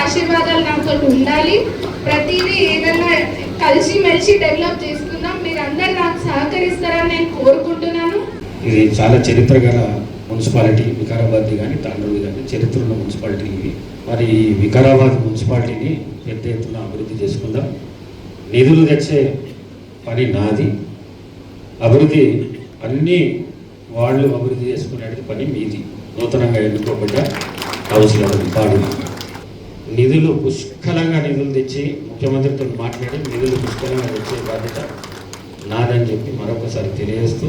ఆశీర్వాదాలు నాతో ఉండాలి. ప్రతిదీ ఏదైనా కలిసి మెలిసి డెవలప్ చేసుకుందాం. మీరందరూ నాకు సహకరిస్తారని నేను కోరుకుంటున్నాను. ఇది చాలా చరిత్ర గల మున్సిపాలిటీ. వికారాబాద్ కానీ తాండూరు కానీ చరిత్ర ఉన్న మున్సిపాలిటీ ఇవి. మరి ఈ వికారాబాద్ మున్సిపాలిటీని పెద్ద ఎత్తున అభివృద్ధి చేసుకుందాం. నిధులు తెచ్చే పని నాది, అభివృద్ధి అన్నీ వాళ్ళు అభివృద్ధి చేసుకునే పని మీది. నూతనంగా ఎన్నుకోబడ్డ కౌన్సిలర్ పాడు నిధులు పుష్కలంగా నిధులు తెచ్చి ముఖ్యమంత్రితో మాట్లాడి నిధులు పుష్కలంగా తెచ్చే బాధ్యత నాదని చెప్పి మరొకసారి తెలియజేస్తూ